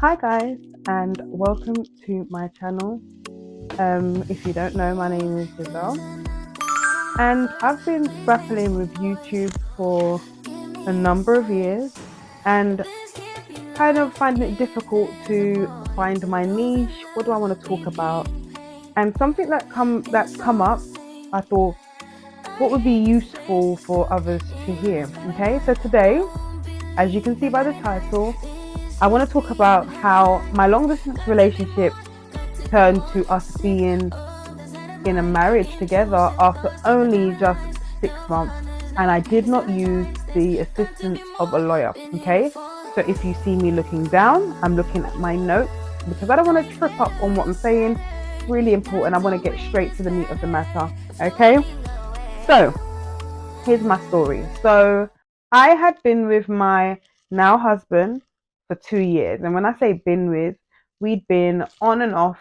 Hi guys, and welcome to my channel. If you don't know, my name is Giselle, and I've been grappling with YouTube for a number of years and kind of finding it difficult to find my niche. What do I want to talk about? And something that's come up, I thought, what would be useful for others to hear? Okay, so today, as you can see by the title, I want to talk about how my long distance relationship turned to us being in a marriage together after only just 6 months, and I did not use the assistance of a lawyer. Okay, so if you see me looking down, I'm looking at my notes because I don't want to trip up on what I'm saying. It's really important. I want to get straight to the meat of the matter. Okay, so here's my story. So I had been with my now husband for 2 years, and when I say been with, we'd been on and off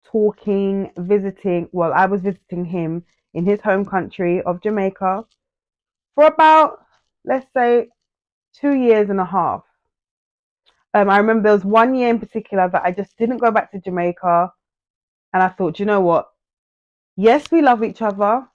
talking, visiting. Well, I was visiting him in his home country of Jamaica for about, let's say, 2 years and a half. I remember there was 1 year in particular that I just didn't go back to Jamaica, and I thought, you know what? Yes, we love each other,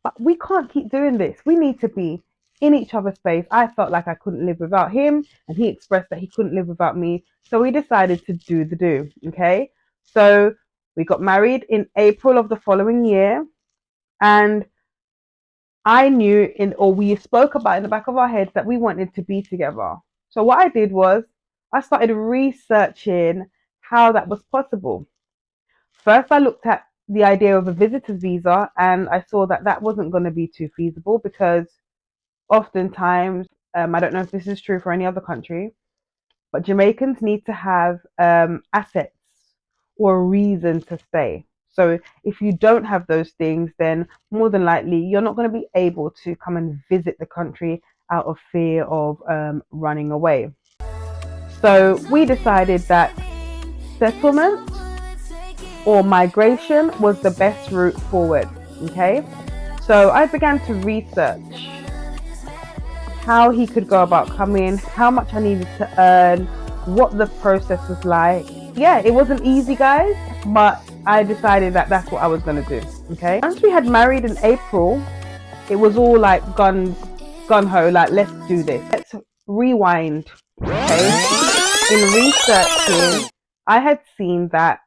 but we can't keep doing this. We need to be in each other's space. I felt like I couldn't live without him, and he expressed that he couldn't live without me. So we decided to do the do. Okay. So we got married in April of the following year, and I knew or we spoke about in the back of our heads that we wanted to be together. So what I did was I started researching how that was possible. First, I looked at the idea of a visitor's visa, and I saw that that wasn't going to be too feasible because oftentimes, I don't know if this is true for any other country, but Jamaicans need to have assets or a reason to stay. So if you don't have those things, then more than likely you're not going to be able to come and visit the country out of fear of running away. So we decided that settlement or migration was the best route forward. Okay, so I began to research how he could go about coming, how much I needed to earn, what the process was like. Yeah, it wasn't easy, guys, but I decided that that's what I was going to do. Okay. Once we had married in April, it was all like gun ho, like let's do this. Let's rewind. Okay. In researching, I had seen that,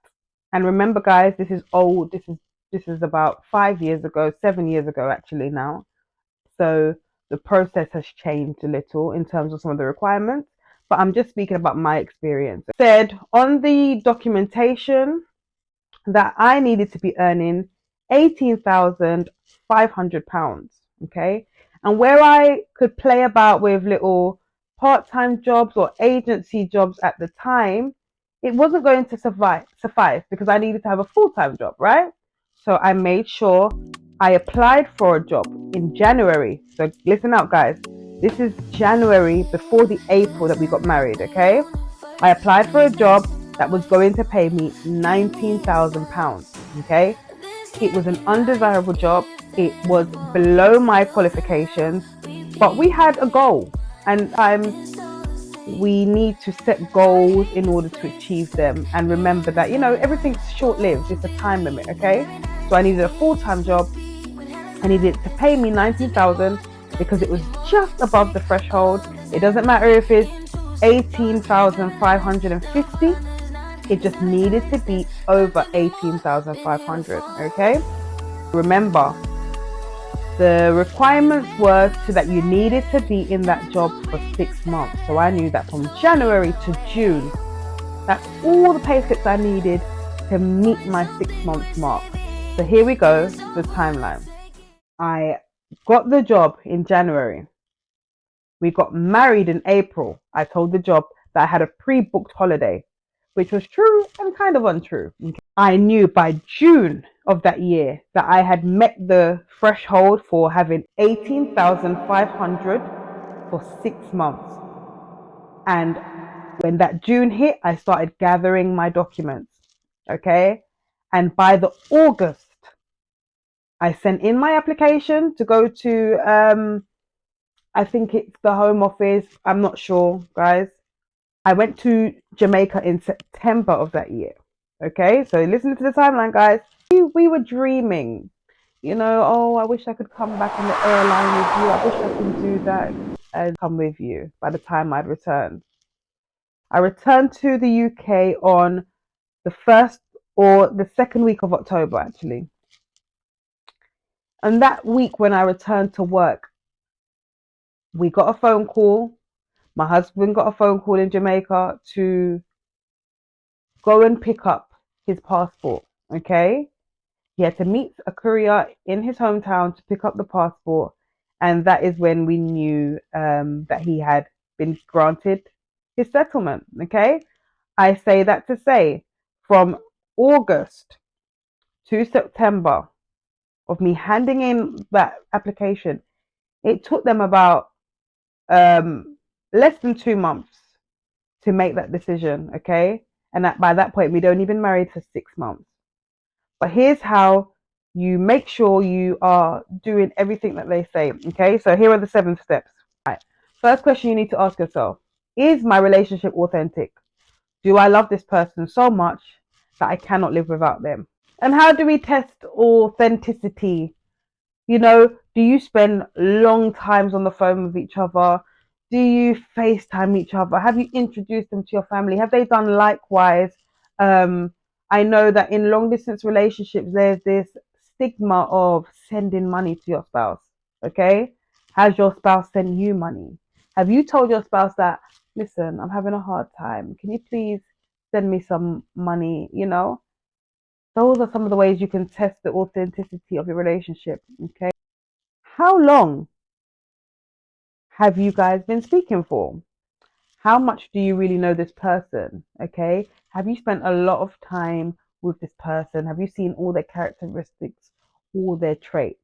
and remember, guys, this is old. This is about 5 years ago, 7 years ago, actually now. So the process has changed a little in terms of some of the requirements, but I'm just speaking about my experience. It said on the documentation that I needed to be earning £18,500. Okay. And where I could play about with little part time jobs or agency jobs at the time, it wasn't going to suffice because I needed to have a full time job, right? So I made sure I applied for a job in January. So listen out, guys. This is January before the April that we got married, okay? I applied for a job that was going to pay me £19,000, okay? It was an undesirable job. It was below my qualifications, but we had a goal, and we need to set goals in order to achieve them. And remember that, everything's short lived, it's a time limit, okay? So I needed a full time job. I needed to pay me 19,000 because it was just above the threshold. It doesn't matter if it's 18,550. It just needed to be over 18,500. Okay. Remember, the requirements were so that you needed to be in that job for 6 months. So I knew that from January to June, that's all the pay slips I needed to meet my 6 month mark. So here we go, the timeline. I got the job in January. We got married in April. I told the job that I had a pre-booked holiday, which was true and kind of untrue. I knew by June of that year that I had met the threshold for having 18,500 for 6 months. And when that June hit, I started gathering my documents. Okay. And by the August, I sent in my application to go to, I think it's the Home Office. I'm not sure, guys. I went to Jamaica in September of that year. Okay, so listen to the timeline, guys. We were dreaming, oh, I wish I could come back on the airline with you. I wish I can do that and come with you by the time I'd returned. I returned to the UK on the first or the second week of October, actually. And that week when I returned to work, we got a phone call. My husband got a phone call in Jamaica to go and pick up his passport. Okay. He had to meet a courier in his hometown to pick up the passport. And that is when we knew that he had been granted his settlement. Okay. I say that to say from August to September of me handing in that application, it took them about less than 2 months to make that decision. Okay. And by that point, we'd only been married for 6 months. But here's how you make sure you are doing everything that they say. Okay, so here are the 7 steps. Right. First question you need to ask yourself: is my relationship authentic? Do I love this person so much that I cannot live without them? And how do we test authenticity? Do you spend long times on the phone with each other? Do you FaceTime each other? Have you introduced them to your family? Have they done likewise? Um, I know that in long distance relationships, there's this stigma of sending money to your spouse. Okay. Has your spouse sent you money? Have you told your spouse that, listen, I'm having a hard time. Can you please send me some money? Those are some of the ways you can test the authenticity of your relationship. Okay. How long have you guys been speaking for? How much do you really know this person? Okay. Have you spent a lot of time with this person? Have you seen all their characteristics, all their traits?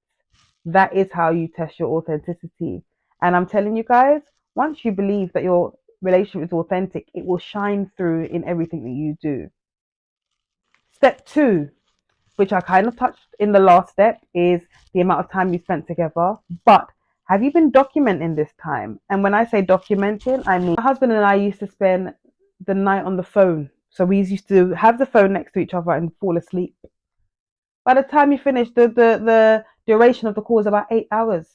That is how you test your authenticity. And I'm telling you guys, once you believe that your relationship is authentic, it will shine through in everything that you do. Step 2, which I kind of touched in the last step, is the amount of time you spent together. But have you been documenting this time? And when I say documenting, I mean my husband and I used to spend the night on the phone. So we used to have the phone next to each other and fall asleep. By the time you finish, the duration of the call is about 8 hours.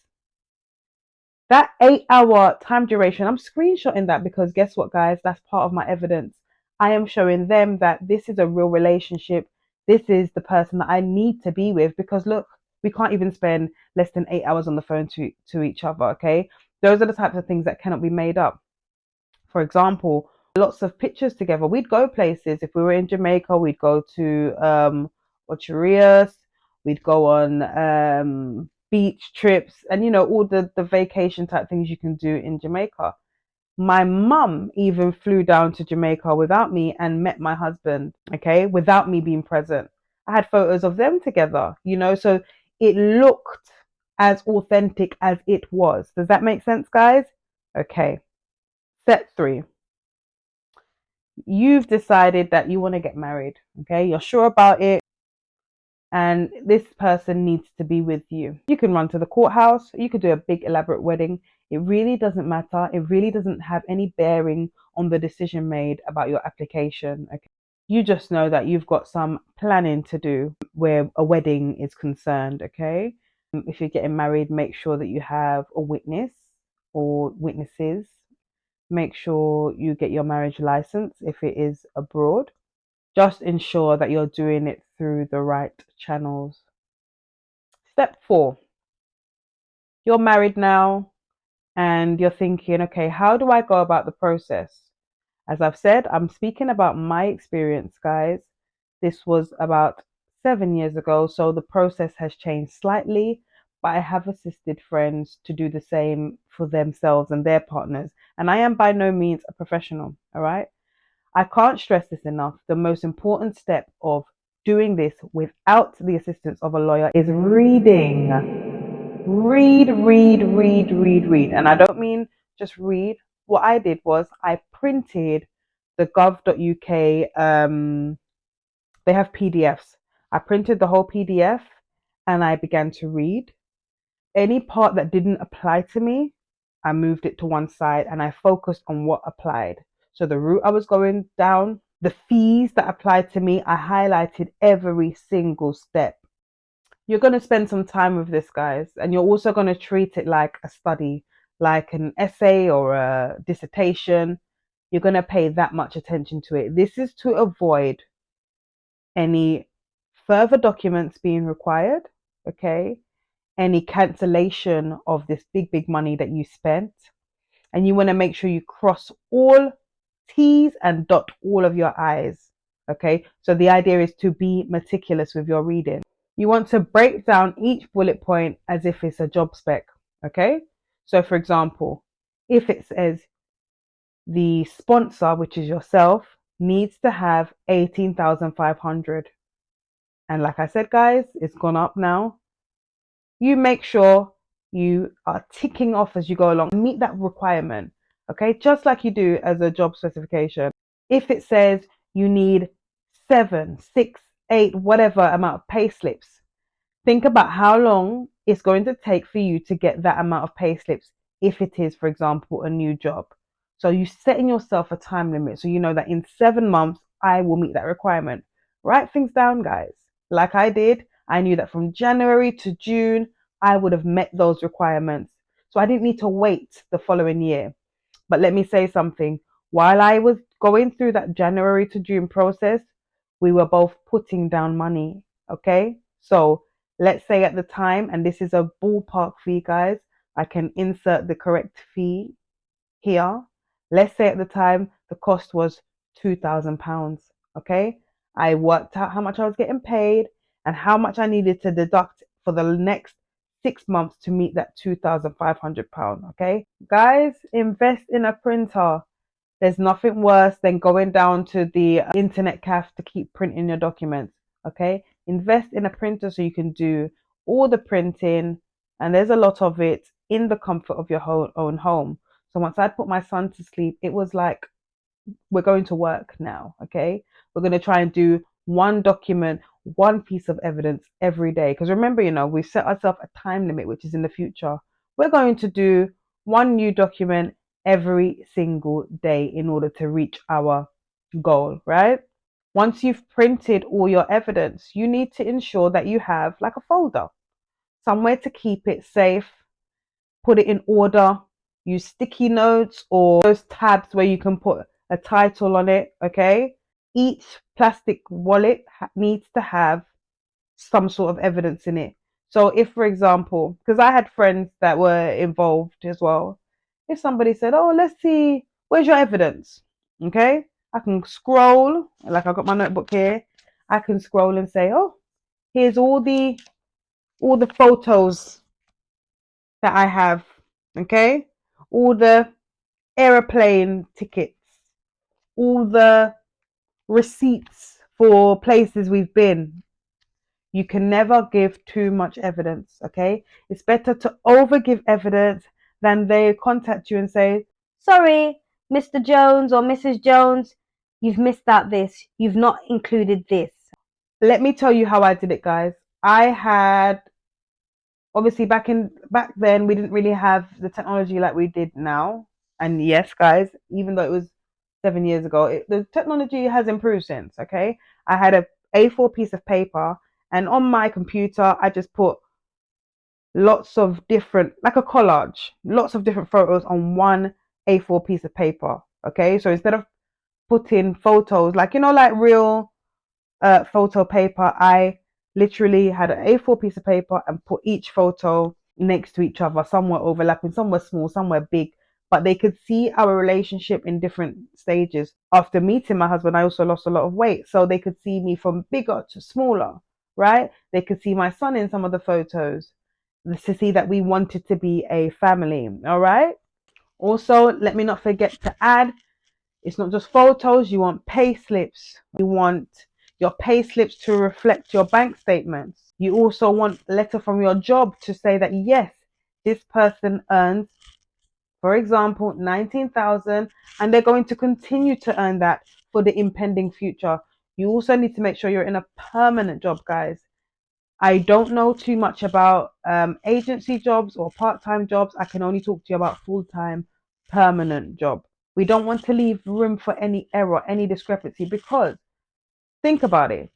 That 8 hour time duration, I'm screenshotting that because guess what, guys? That's part of my evidence. I am showing them that this is a real relationship. This is the person that I need to be with because look, we can't even spend less than 8 hours on the phone to each other. Okay. Those are the types of things that cannot be made up. For example, lots of pictures together. We'd go places. If we were in Jamaica, we'd go to Ocherias, we'd go on beach trips and all the vacation type things you can do in Jamaica. My mum even flew down to Jamaica without me and met my husband, okay, without me being present. I had photos of them together, so it looked as authentic as it was. Does that make sense, guys? Okay. Step 3. You've decided that you want to get married, okay? You're sure about it, and this person needs to be with you. You can run to the courthouse, you could do a big elaborate wedding. It really doesn't matter. It really doesn't have any bearing on the decision made about your application, okay? You just know that you've got some planning to do where a wedding is concerned, okay? If you're getting married, make sure that you have a witness or witnesses. Make sure you get your marriage license if it is abroad. Just ensure that you're doing it through the right channels. Step 4. You're married now and you're thinking, okay, how do I go about the process? As I've said, I'm speaking about my experience, guys. This was about 7 years ago, so the process has changed slightly, but I have assisted friends to do the same for themselves and their partners. And I am by no means a professional, all right? I can't stress this enough. The most important step of doing this without the assistance of a lawyer is reading. Read, read, read, read, read. And I don't mean just read. What I did was I printed the gov.uk, they have PDFs. I printed the whole PDF and I began to read. Any part that didn't apply to me, I moved it to one side and I focused on what applied. So the route I was going down, the fees that applied to me, I highlighted every single step. You're going to spend some time with this, guys, and you're also going to treat it like a study, like an essay or a dissertation. You're going to pay that much attention to it. This is to avoid any further documents being required, okay? Any cancellation of this big money that you spent. And you want to make sure you cross all T's and dot all of your I's, okay? So the idea is to be meticulous with your reading. You want to break down each bullet point as if it's a job spec, okay? So for example, if it says the sponsor, which is yourself, needs to have 18,500. And like I said, guys, it's gone up now. You make sure you are ticking off as you go along. Meet that requirement, okay? Just like you do as a job specification. If it says you need 7, 6, 8, whatever amount of pay slips, think about how long it's going to take for you to get that amount of pay slips if it is, for example, a new job. So you setting yourself a time limit so you know that in 7 months I will meet that requirement. Write things down, guys. Like I did, I knew that from January to June I would have met those requirements. So I didn't need to wait the following year. But let me say something. While I was going through that January to June process, we were both putting down money. Okay. So let's say at the time, and this is a ballpark fee, guys, I can insert the correct fee here. Let's say at the time the cost was £2,000. Okay. I worked out how much I was getting paid and how much I needed to deduct for the next 6 months to meet that £2,500. Okay. Guys, invest in a printer. There's nothing worse than going down to the internet cafe to keep printing your documents. Okay. Invest in a printer so you can do all the printing, and there's a lot of it in the comfort of your own home. So once I put my son to sleep, it was like, we're going to work now. Okay. We're going to try and do one document, one piece of evidence every day. Because remember, we've set ourselves a time limit, which is in the future. We're going to do one new document every single day in order to reach our goal, right? Once you've printed all your evidence, you need to ensure that you have like a folder, somewhere to keep it safe, put it in order, use sticky notes or those tabs where you can put a title on it, okay? Each plastic wallet needs to have some sort of evidence in it. So if, for example, because I had friends that were involved as well, if somebody said, oh, let's see, where's your evidence? Okay, I can scroll, like I've got my notebook here, I can scroll and say, oh, here's all the photos that I have, okay? All the aeroplane tickets, all the receipts for places we've been. You can never give too much evidence, okay? It's better to over give evidence than they contact you and say, sorry, Mr. Jones or Mrs. Jones, you've missed out this. You've not included this. Let me tell you how I did it, guys. I had, obviously back then we didn't really have the technology like we did now. And yes, guys, even though it was 7 years ago, the technology has improved since, okay? I had a A4 piece of paper, and on my computer I just put lots of different, like a collage, lots of different photos on one A4 piece of paper, okay? So instead of putting photos like, like real photo paper, I literally had an A4 piece of paper and put each photo next to each other. Some were overlapping, some were small, some were big, but they could see our relationship in different stages. After meeting my husband, I also lost a lot of weight, so they could see me from bigger to smaller, right? They could see my son in some of the photos to see that we wanted to be a family. All right. Also, let me not forget to add, it's not just photos. You want pay slips. You want your pay slips to reflect your bank statements. You also want a letter from your job to say that, yes, this person earns, for example, 19,000, and they're going to continue to earn that for the impending future. You also need to make sure you're in a permanent job, guys. I don't know too much about agency jobs or part-time jobs. I can only talk to you about full-time permanent job. We don't want to leave room for any error, any discrepancy, because think about it.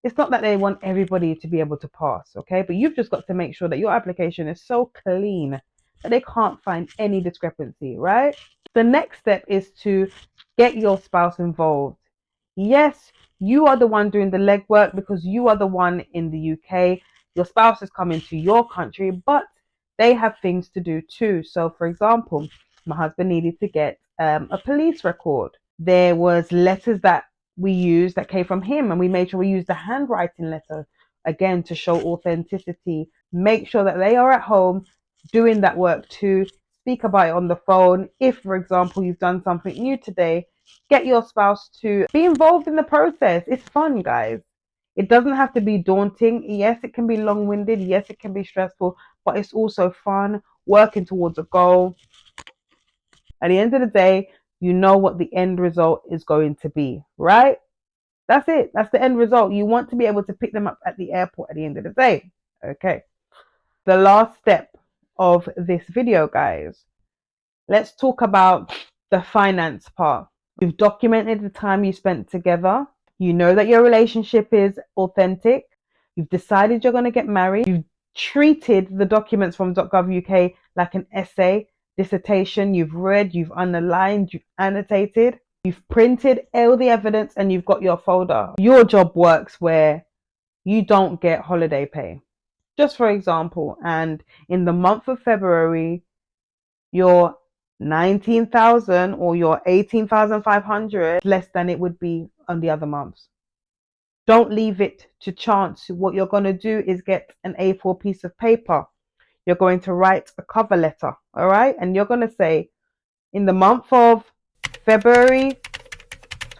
It's not that they want everybody to be able to pass, okay? But you've just got to make sure that your application is so clean that they can't find any discrepancy, right? The next step is to get your spouse involved. Yes, you are the one doing the legwork because you are the one in the UK. Your spouse is coming to your country, but they have things to do too. So, for example, my husband needed to get a police record. There was letters that we used that came from him, and we made sure we used the handwriting letter again to show authenticity. Make sure that they are at home doing that work too. Speak about it on the phone. If, for example, you've done something new today, get your spouse to be involved in the process. It's fun, guys. It doesn't have to be daunting. Yes, it can be long-winded. Yes, it can be stressful, but it's also fun, working towards a goal. At the end of the day, you know what the end result is going to be, right? That's it. That's the end result. You want to be able to pick them up at the airport at the end of the day. Okay. The last step of this video, guys. Let's talk about the finance part. You've documented the time you spent together. You know that your relationship is authentic. You've decided you're going to get married. You've treated the documents from .gov.uk like an essay, dissertation. You've read, you've underlined, you've annotated. You've printed all the evidence and you've got your folder. Your job works where you don't get holiday pay. Just for example, and in the month of February, your 19,000 or your 18,500 less than it would be on the other months. Don't leave it to chance. What you're going to do is get an A4 piece of paper. You're going to write a cover letter, all right? And you're going to say, in the month of February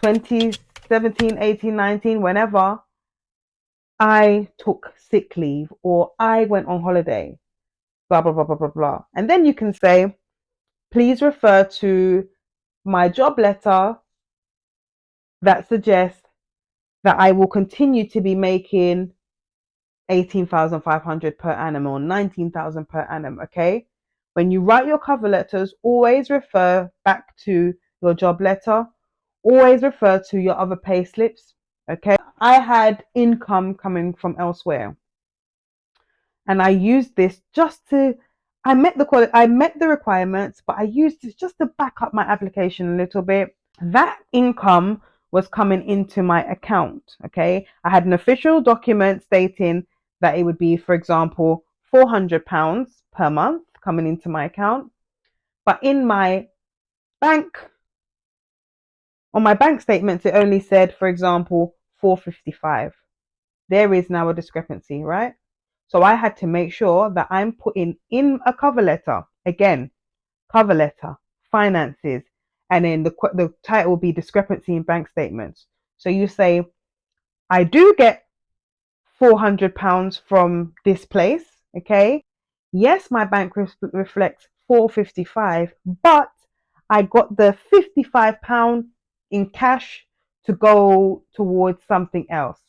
2017, 18, 19, whenever, I took sick leave or I went on holiday, blah, blah, blah, blah, blah, blah. And then you can say, please refer to my job letter that suggests that I will continue to be making 18,500 per annum or 19,000 per annum, okay? When you write your cover letters, always refer back to your job letter. Always refer to your other pay slips, okay? I had income coming from elsewhere. And I used this just to, I met the requirements, but I used this just to back up my application a little bit. That income was coming into my account, okay? I had an official document stating that it would be, for example, £400 per month coming into my account. But in my bank, on my bank statements, it only said, for example, 455. There is now a discrepancy, right? So I had to make sure that I'm putting in a cover letter, again, cover letter, finances, and then the title will be discrepancy in bank statements. So you say, I do get £400 from this place, okay? Yes, my bank reflects 455, but I got the £55 in cash to go towards something else.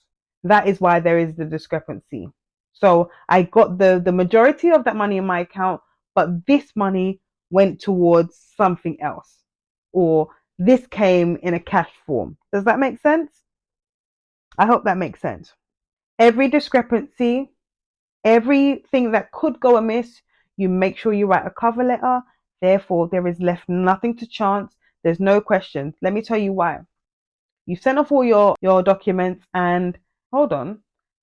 That is why there is the discrepancy. So I got the majority of that money in my account, but this money went towards something else, or this came in a cash form. Does that make sense? I hope that makes sense. Every discrepancy, everything that could go amiss, you make sure you write a cover letter. Therefore, there is left nothing to chance. There's no questions. Let me tell you why. You sent off all your documents and hold on,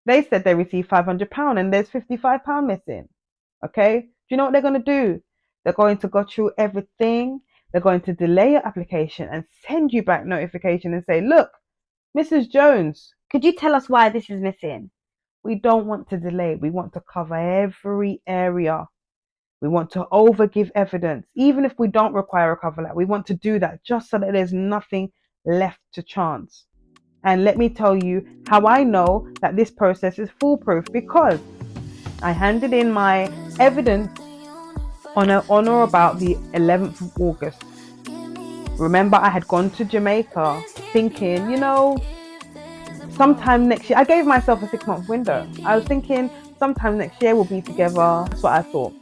they said they received £500 and there's £55 missing. Okay, do you know what they're going to do? They're going to go through everything. They're going to delay your application and send you back notification and say, look, Mrs. Jones, could you tell us why this is missing? We don't want to delay. We want to cover every area. We want to overgive evidence. Even if we don't require a cover letter, we want to do that just so that there's nothing left to chance. And let me tell you how I know that this process is foolproof, because I handed in my evidence on or about the 11th of August. Remember, I had gone to Jamaica thinking, sometime next year. I gave myself a 6-month window. I was thinking sometime next year we'll be together. That's what I thought.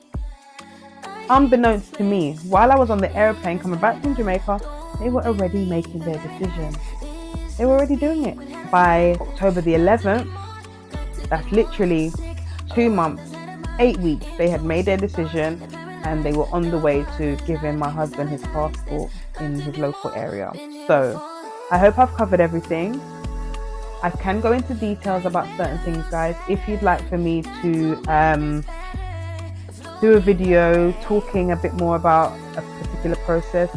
Unbeknownst to me, while I was on the airplane coming back from Jamaica, they were already making their decision. They were already doing it. By October the 11th, that's literally 2 months, 8 weeks, they had made their decision and they were on the way to giving my husband his passport in his local area. So I hope I've covered everything. I can go into details about certain things, guys. If you'd like for me to do a video talking a bit more about a particular process,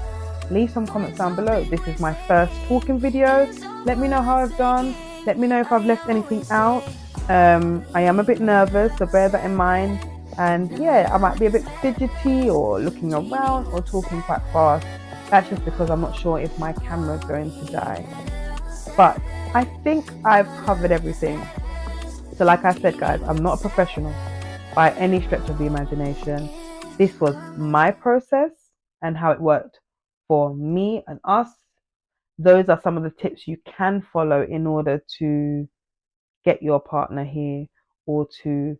leave some comments down below. This is my first talking video. Let me know how I've done. Let me know if I've left anything out. I am a bit nervous, so bear that in mind. And yeah, I might be a bit fidgety or looking around or talking quite fast. That's just because I'm not sure if my camera's going to die. But I think I've covered everything. So like I said, guys, I'm not a professional by any stretch of the imagination. This was my process and how it worked for me and us. Those are some of the tips you can follow in order to get your partner here or to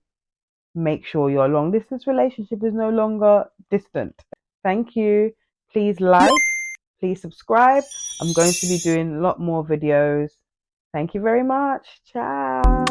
make sure your long distance relationship is no longer distant. Thank you. Please like, please subscribe. I'm going to be doing a lot more videos. Thank you very much. Ciao.